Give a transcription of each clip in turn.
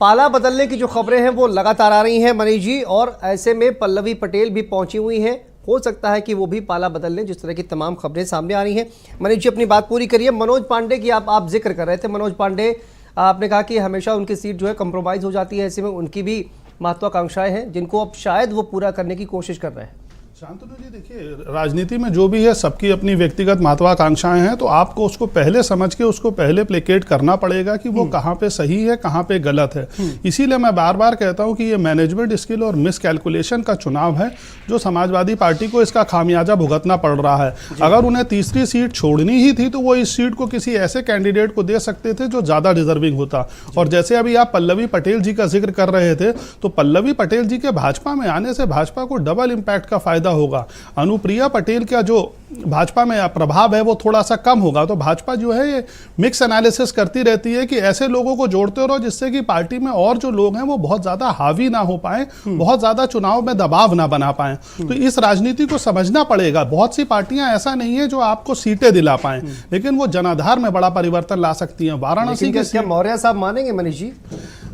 पाला बदलने की जो खबरें हैं वो लगातार आ रही हैं मनीष जी, और ऐसे में पल्लवी पटेल भी पहुंची हुई हैं। हो सकता है कि वो भी पाला बदल लें, जिस तरह की तमाम खबरें सामने आ रही हैं। मनीष जी अपनी बात पूरी करिए। मनोज पांडे की आप जिक्र कर रहे थे। मनोज पांडे, आपने कहा कि हमेशा उनकी सीट जो है कंप्रोमाइज़ हो जाती है, ऐसे में उनकी भी महत्वाकांक्षाएं हैं जिनको अब शायद वो पूरा करने की कोशिश कर रहे हैं। शांतनु जी, देखिए, राजनीति में जो भी है सबकी अपनी व्यक्तिगत महत्वाकांक्षाएं हैं, तो आपको उसको पहले समझ के उसको पहले प्लेकेट करना पड़ेगा कि वो कहाँ पे सही है, कहाँ पे गलत है। इसीलिए मैं बार बार कहता हूं कि ये मैनेजमेंट स्किल और मिस कैलकुलेशन का चुनाव है जो समाजवादी पार्टी को इसका खामियाजा भुगतना पड़ रहा है। अगर उन्हें तीसरी सीट छोड़नी ही थी तो वो इस सीट को किसी ऐसे कैंडिडेट को दे सकते थे जो ज्यादा डिजर्विंग होता। और जैसे अभी आप पल्लवी पटेल जी का जिक्र कर रहे थे, तो पल्लवी पटेल जी के भाजपा में आने से भाजपा को डबल इम्पैक्ट का फायदा होगा। अनुप्रिया पटेल का जो भाजपा में प्रभाव है वो थोड़ा सा कम होगा। तो भाजपा जो है ये मिक्स एनालिसिस करती रहती है कि ऐसे लोगों को जोड़ते रहो जिससे कि पार्टी में और जो लोग हैं वो बहुत ज्यादा हावी ना हो पाए, बहुत ज्यादा चुनाव में दबाव ना बना पाए। तो इस राजनीति को समझना पड़ेगा। बहुत सी पार्टियां ऐसा नहीं है जो आपको सीटें दिला पाए, लेकिन वो जनाधार में बड़ा परिवर्तन ला सकती हैं। वाराणसी के मौर्य साहब मानेंगे मनीष जी?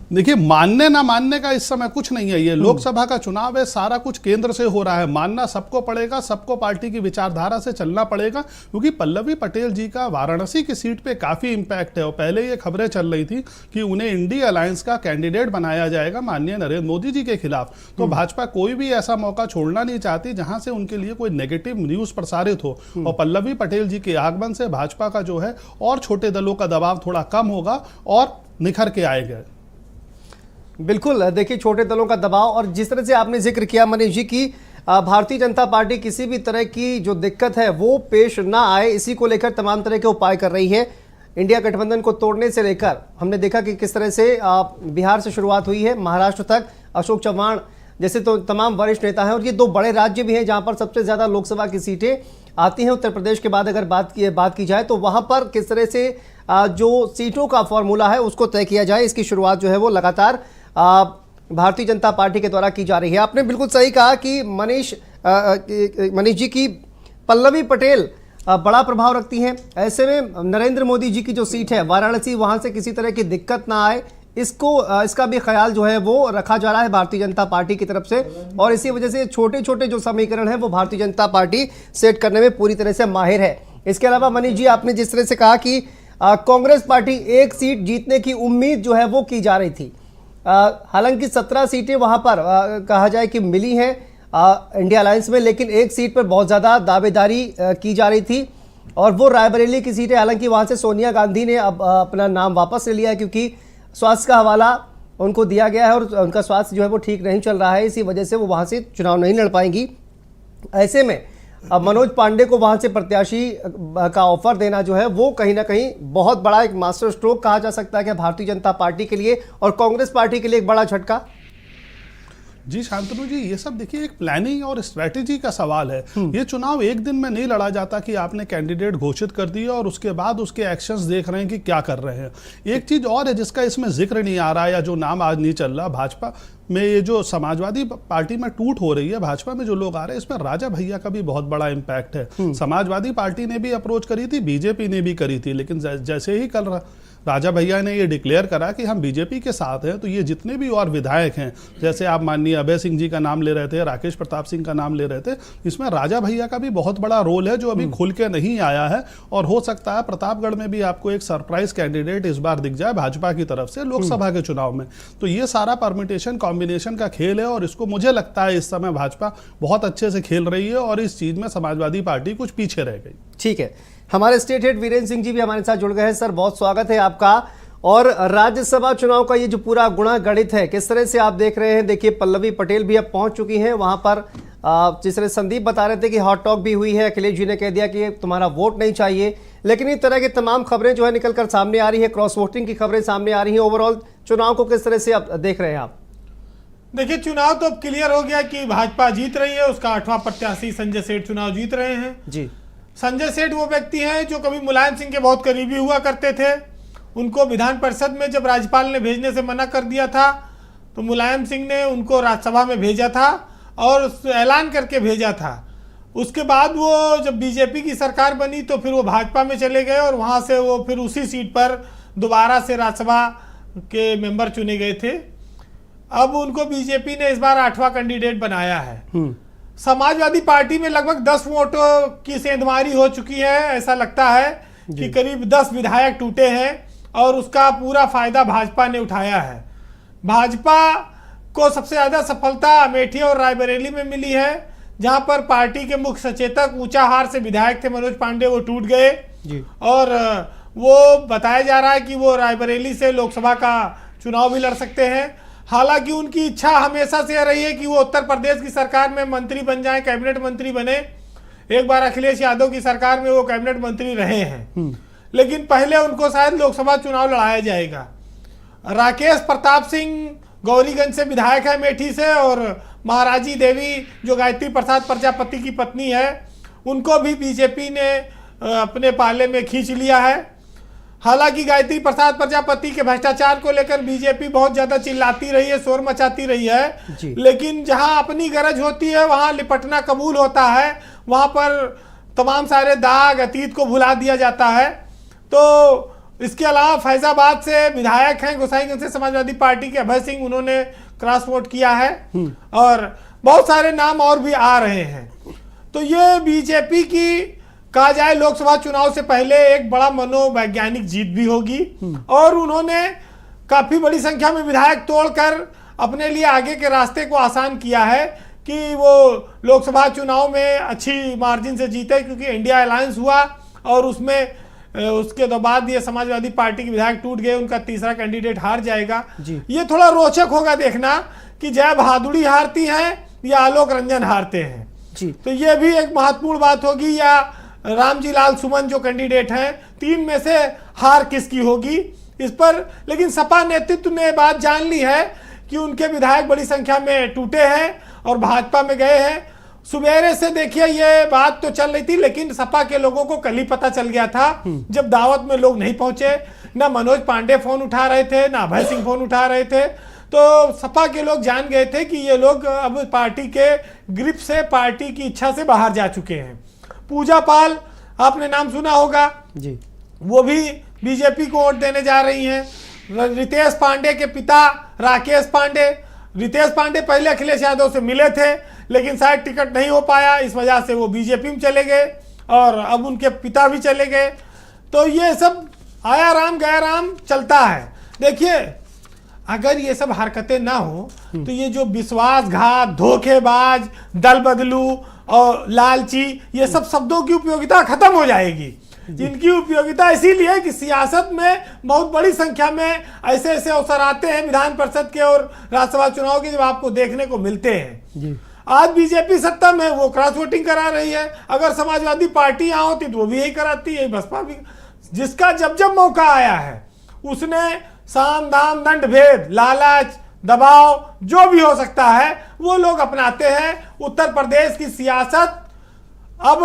देखिए, मानने ना मानने का इस समय कुछ नहीं है। ये लोकसभा का चुनाव है, सारा कुछ केंद्र से हो रहा है। मानना सबको पड़ेगा, सबको पार्टी की विचारधारा से चलना पड़ेगा, क्योंकि पल्लवी पटेल जी का वाराणसी की सीट पे काफी इंपैक्ट है। और पहले ये खबरें चल रही थी कि उन्हें इंडी अलायंस का कैंडिडेट बनाया जाएगा माननीय नरेंद्र मोदी जी के खिलाफ। तो भाजपा कोई भी ऐसा मौका छोड़ना नहीं चाहती जहां से उनके लिए कोई नेगेटिव न्यूज प्रसारित हो। और पल्लवी पटेल जी के आगमन से भाजपा का जो है और छोटे दलों का दबाव थोड़ा कम होगा और निखर के आएगा। बिल्कुल, देखिए, छोटे दलों का दबाव, और जिस तरह से आपने जिक्र किया मनीष जी की भारतीय जनता पार्टी किसी भी तरह की जो दिक्कत है वो पेश ना आए, इसी को लेकर तमाम तरह के उपाय कर रही है। इंडिया गठबंधन को तोड़ने से लेकर हमने देखा कि किस तरह से बिहार से शुरुआत हुई है, महाराष्ट्र तक अशोक चव्हाण जैसे तो तमाम वरिष्ठ नेता हैं। और ये दो बड़े राज्य भी हैं जहां पर सबसे ज़्यादा लोकसभा की सीटें आती हैं। उत्तर प्रदेश के बाद अगर बात की जाए तो वहां पर किस तरह से जो सीटों का फॉर्मूला है उसको तय किया जाए, इसकी शुरुआत जो है वो लगातार भारतीय जनता पार्टी के द्वारा की जा रही है। आपने बिल्कुल सही कहा कि मनीष जी की पल्लवी पटेल बड़ा प्रभाव रखती हैं। ऐसे में नरेंद्र मोदी जी की जो सीट है वाराणसी, वहां से किसी तरह की दिक्कत ना आए, इसका भी ख्याल जो है वो रखा जा रहा है भारतीय जनता पार्टी की तरफ से। और इसी वजह से छोटे छोटे जो समीकरण है वो भारतीय जनता पार्टी सेट करने में पूरी तरह से माहिर है। इसके अलावा मनीष जी, आपने जिस तरह से कहा कि कांग्रेस पार्टी एक सीट जीतने की उम्मीद जो है वो की जा रही थी, हालांकि 17 सीटें वहां पर कहा जाए कि मिली हैं इंडिया अलायंस में, लेकिन एक सीट पर बहुत ज़्यादा दावेदारी की जा रही थी और वो रायबरेली की सीट है। हालांकि वहां से सोनिया गांधी ने अब अपना नाम वापस ले लिया है, क्योंकि स्वास्थ्य का हवाला उनको दिया गया है और उनका स्वास्थ्य जो है वो ठीक नहीं चल रहा है। इसी वजह से वो वहाँ से चुनाव नहीं लड़ पाएंगी। ऐसे में अब मनोज पांडे को वहां से प्रत्याशी का ऑफर देना जो है वो कहीं ना कहीं बहुत बड़ा एक मास्टर स्ट्रोक कहा जा सकता है कि भारतीय जनता पार्टी के लिए और कांग्रेस पार्टी के लिए एक बड़ा झटका। जी शांतनु जी, ये सब देखिए एक प्लानिंग और स्ट्रेटेजी का सवाल है। ये चुनाव एक दिन में नहीं लड़ा जाता कि आपने कैंडिडेट घोषित कर दिया और उसके बाद उसके एक्शंस देख रहे हैं कि क्या कर रहे हैं। एक चीज और है जिसका इसमें जिक्र नहीं आ रहा, या जो नाम आज नहीं चल रहा, भाजपा में ये जो समाजवादी पार्टी में टूट हो रही है, भाजपा में जो लोग आ रहे हैं, इसमें राजा भैया का भी बहुत बड़ा इम्पैक्ट है। समाजवादी पार्टी ने भी अप्रोच करी थी, बीजेपी ने भी करी थी, लेकिन जैसे ही कल राजा भैया ने ये डिक्लेयर करा कि हम बीजेपी के साथ हैं, तो ये जितने भी और विधायक हैं, जैसे आप माननीय अभय सिंह जी का नाम ले रहे थे, राकेश प्रताप सिंह का नाम ले रहे थे, इसमें राजा भैया का भी बहुत बड़ा रोल है जो अभी खुल के नहीं आया है। और हो सकता है प्रतापगढ़ में भी आपको एक सरप्राइज कैंडिडेट इस बार दिख जाए भाजपा की तरफ से लोकसभा के चुनाव में। तो ये सारा परमिटेशन कॉम्बिनेशन का खेल है और इसको मुझे लगता है इस समय भाजपा बहुत अच्छे से खेल रही है और इस चीज में समाजवादी पार्टी कुछ पीछे रह गई। ठीक है, हमारे स्टेट हेड वीरेंद्र सिंह जी भी हमारे साथ जुड़ गए हैं। सर, बहुत स्वागत है आपका। और राज्यसभा चुनाव का ये जो पूरा गुणा गणित है, किस तरह से आप देख रहे हैं? देखिए, पल्लवी पटेल भी अब पहुंच चुकी हैं वहां पर। जिस तरह संदीप बता रहे थे कि हॉट टॉक भी हुई है, अखिलेश जी ने कह दिया कि तुम्हारा वोट नहीं चाहिए, लेकिन इस तरह की तमाम खबरें जो है निकलकर सामने आ रही है, क्रॉस वोटिंग की खबरें सामने आ रही है। ओवरऑल चुनाव को किस तरह से आप देख रहे हैं आप? देखिए, चुनाव तो अब क्लियर हो गया कि भाजपा जीत रही है। उसका 8वां प्रत्याशी संजय सेठ चुनाव जीत रहे हैं जी। संजय सेठ वो व्यक्ति हैं जो कभी मुलायम सिंह के बहुत करीबी हुआ करते थे। उनको विधान परिषद में जब राज्यपाल ने भेजने से मना कर दिया था तो मुलायम सिंह ने उनको राज्यसभा में भेजा था और ऐलान करके भेजा था। उसके बाद वो जब बीजेपी की सरकार बनी तो फिर वो भाजपा में चले गए और वहाँ से वो फिर उसी सीट पर दोबारा से राज्यसभा के मेंबर चुने गए थे। अब उनको बीजेपी ने इस बार 8वां कैंडिडेट बनाया है। समाजवादी पार्टी में लगभग 10 वोटों की सेंधमारी हो चुकी है। ऐसा लगता है कि करीब 10 विधायक टूटे हैं और उसका पूरा फायदा भाजपा ने उठाया है। भाजपा को सबसे ज्यादा सफलता अमेठी और रायबरेली में मिली है, जहां पर पार्टी के मुख्य सचेतक ऊंचाहार से विधायक थे मनोज पांडे, वो टूट गए और वो बताया जा रहा है कि वो रायबरेली से लोकसभा का चुनाव भी लड़ सकते हैं। हालांकि उनकी इच्छा हमेशा से रही है कि वो उत्तर प्रदेश की सरकार में मंत्री बन जाएं, कैबिनेट मंत्री बने। एक बार अखिलेश यादव की सरकार में वो कैबिनेट मंत्री रहे हैं, लेकिन पहले उनको शायद लोकसभा चुनाव लड़ाया जाएगा। राकेश प्रताप सिंह गौरीगंज से विधायक है अमेठी से, और महाराजी देवी जो गायत्री प्रसाद प्रजापति की पत्नी है, उनको भी बीजेपी ने अपने पाले में खींच लिया है। हालांकि गायत्री प्रसाद प्रजापति के भ्रष्टाचार को लेकर बीजेपी बहुत ज्यादा चिल्लाती रही है, शोर मचाती रही है, लेकिन जहां अपनी गरज होती है वहां लिपटना कबूल होता है। वहां पर तमाम सारे दाग अतीत को भुला दिया जाता है। तो इसके अलावा फैजाबाद से विधायक हैं गोसाईगंज से समाजवादी पार्टी के अभय सिंह, उन्होंने क्रॉस वोट किया है और बहुत सारे नाम और भी आ रहे हैं। तो ये बीजेपी की कहा जाए लोकसभा चुनाव से पहले एक बड़ा मनोवैज्ञानिक जीत भी होगी और उन्होंने काफी बड़ी संख्या में विधायक तोड़कर अपने लिए आगे के रास्ते को आसान किया है कि वो लोकसभा चुनाव में अच्छी मार्जिन से जीते, क्योंकि इंडिया अलायंस हुआ और उसमें उसके बाद ये समाजवादी पार्टी के विधायक टूट गए, उनका तीसरा कैंडिडेट हार जाएगा। ये थोड़ा रोचक होगा देखना कि जया भादुड़ी हारती हैं या आलोक रंजन हारते हैं जी। तो ये भी एक महत्वपूर्ण बात होगी, या रामजी लाल सुमन जो कैंडिडेट हैं, 3 में से हार किसकी होगी इस पर। लेकिन सपा नेतृत्व ने बात जान ली है कि उनके विधायक बड़ी संख्या में टूटे हैं और भाजपा में गए हैं। सुबेरे से देखिए ये बात तो चल रही थी, लेकिन सपा के लोगों को कल ही पता चल गया था जब दावत में लोग नहीं पहुंचे। ना मनोज पांडे फोन उठा रहे थे, ना अभय सिंह फोन उठा रहे थे। तो सपा के लोग जान गए थे कि ये लोग अब पार्टी के ग्रिप से, पार्टी की इच्छा से बाहर जा चुके हैं। पूजा पाल आपने नाम सुना होगा जी, वो भी बीजेपी को वोट देने जा रही हैं। रितेश पांडे के पिता राकेश पांडे, रितेश पांडे पहले अखिलेश यादव से मिले थे, लेकिन शायद टिकट नहीं हो पाया, इस वजह से वो बीजेपी में चले गए और अब उनके पिता भी चले गए। तो ये सब आया राम गया राम चलता है। देखिए अगर ये सब हरकतें ना हो तो ये जो विश्वासघात, धोखेबाज, दल बदलू और लालची, ये सब शब्दों की उपयोगिता खत्म हो जाएगी। इनकी उपयोगिता इसीलिए कि सियासत में बहुत बड़ी संख्या में ऐसे ऐसे अवसर आते हैं विधान परिषद के और राज्यसभा चुनाव के, जब आपको देखने को मिलते हैं। आज बीजेपी सत्ता में, वो क्रॉस वोटिंग करा रही है। अगर समाजवादी पार्टी यहाँ होती तो वो भी यही कराती है, बसपा भी। जिसका जब जब मौका आया है उसने साम दाम दंड भेद, लालच, दबाव, जो भी हो सकता है वो लोग अपनाते हैं। उत्तर प्रदेश की सियासत अब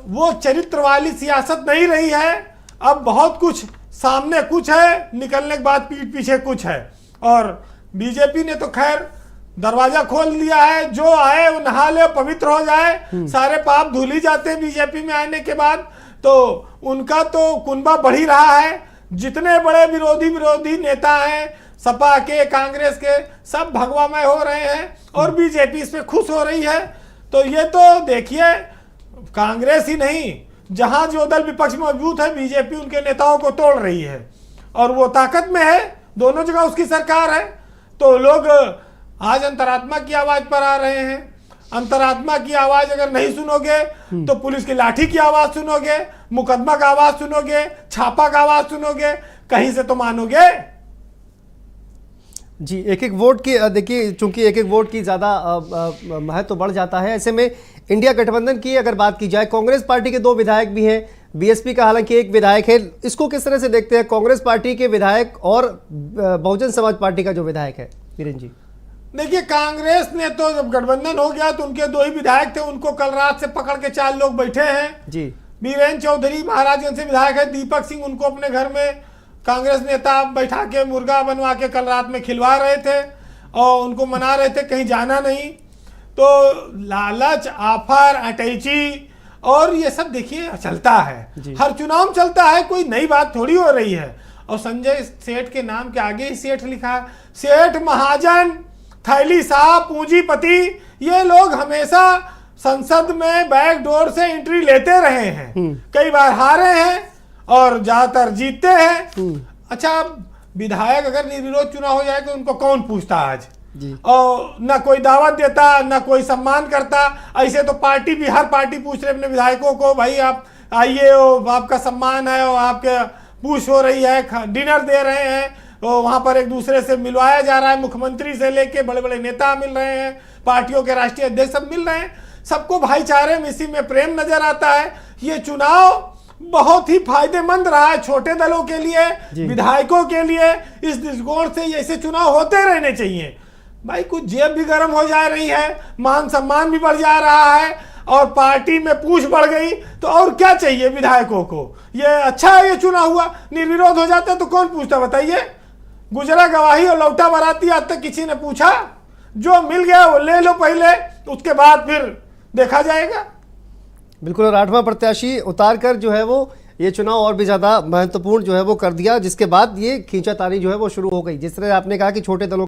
वो चरित्र वाली सियासत नहीं रही है। अब बहुत कुछ सामने कुछ है, निकलने के बाद पीठ पीछे कुछ है। और बीजेपी ने तो खैर दरवाजा खोल दिया है, जो आए वो नहा ले, पवित्र हो जाए, सारे पाप धुल ही जाते हैं बीजेपी में आने के बाद। तो उनका तो कुनबा बढ़ ही रहा है। जितने बड़े विरोधी नेता हैं, सपा के, कांग्रेस के, सब भगवामय हो रहे हैं और बीजेपी इस पे खुश हो रही है। तो ये तो देखिए, कांग्रेस ही नहीं, जहां जो दल विपक्ष में मौजूद है, बीजेपी उनके नेताओं को तोड़ रही है और वो ताकत में है। दोनों जगह उसकी सरकार है। तो लोग आज अंतरात्मा की आवाज पर आ रहे हैं। अंतरात्मा की आवाज अगर नहीं सुनोगे तो पुलिस की लाठी की आवाज सुनोगे, मुकदमा का आवाज सुनोगे, छापा का आवाज सुनोगे, कहीं से तो मानोगे जी। एक एक वोट की देखिए, चूंकि एक एक वोट की ज़्यादा महत्व बढ़ जाता है, ऐसे में इंडिया गठबंधन की अगर बात की जाए, कांग्रेस पार्टी के 2 विधायक भी हैं, बीएसपी का हालांकि 1 विधायक है। इसको किस तरह से देखते हैं, कांग्रेस पार्टी के विधायक और बहुजन समाज पार्टी का जो विधायक है वीरेन जी? देखिए, कांग्रेस ने तो जब गठबंधन हो गया तो उनके 2 ही विधायक थे, उनको कल रात से पकड़ के 4 लोग बैठे हैं जी। बीरेन चौधरी महाराजगंज से विधायक है, दीपक सिंह उनको अपने घर में कांग्रेस नेता बैठा के मुर्गा बनवा के कल रात में खिलवा रहे थे और उनको मना रहे थे कहीं जाना नहीं। तो लालच, आफर, अटैची और ये सब देखिए चलता है, हर चुनाव चलता है, कोई नई बात थोड़ी हो रही है। और संजय सेठ के नाम के आगे ही सेठ लिखा है। सेठ, महाजन, थैली साहब, पूंजीपति, ये लोग हमेशा संसद में बैक डोर से एंट्री लेते रहे हैं, कई बार हारे हैं और ज्यादातर जीतते हैं। अच्छा, विधायक अगर निर्विरोध चुनाव हो जाए तो उनको कौन पूछता आज जी। और ना कोई दावत देता, ना कोई सम्मान करता। ऐसे तो पार्टी भी, हर पार्टी पूछ रहे अपने विधायकों को, भाई आप आइए, आपका सम्मान है और आपके पूछ हो रही है, डिनर दे रहे हैं, तो वहां पर एक दूसरे से मिलवाया जा रहा है, मुख्यमंत्री से लेके बड़े बड़े नेता मिल रहे हैं, पार्टियों के राष्ट्रीय अध्यक्ष सब मिल रहे हैं, सबको भाईचारे में, इसी में प्रेम नजर आता है। ये चुनाव बहुत ही फायदेमंद रहा है छोटे दलों के लिए, विधायकों के लिए। इस दृष्टिकोण से ऐसे चुनाव होते रहने चाहिए। भाई कुछ जेब भी गर्म हो जा रही है, मान सम्मान भी बढ़ जा रहा है और पार्टी में पूछ बढ़ गई, तो और क्या चाहिए विधायकों को। ये अच्छा है, ये चुनाव हुआ, निर्विरोध हो जाता तो कौन पूछता बताइए। गुजरा गवाही और लौटा बाराती आज तक किसी ने पूछा? जो मिल गया वो ले लो पहले, उसके बाद फिर देखा जाएगा। बिल्कुल, और 8वां प्रत्याशी उतार कर जो है वो ये चुनाव और भी ज्यादा महत्वपूर्ण जो है वो कर दिया, जिसके बाद ये खींचातानी जो है वो शुरू हो गई। जिस तरह आपने कहा कि छोटे दलों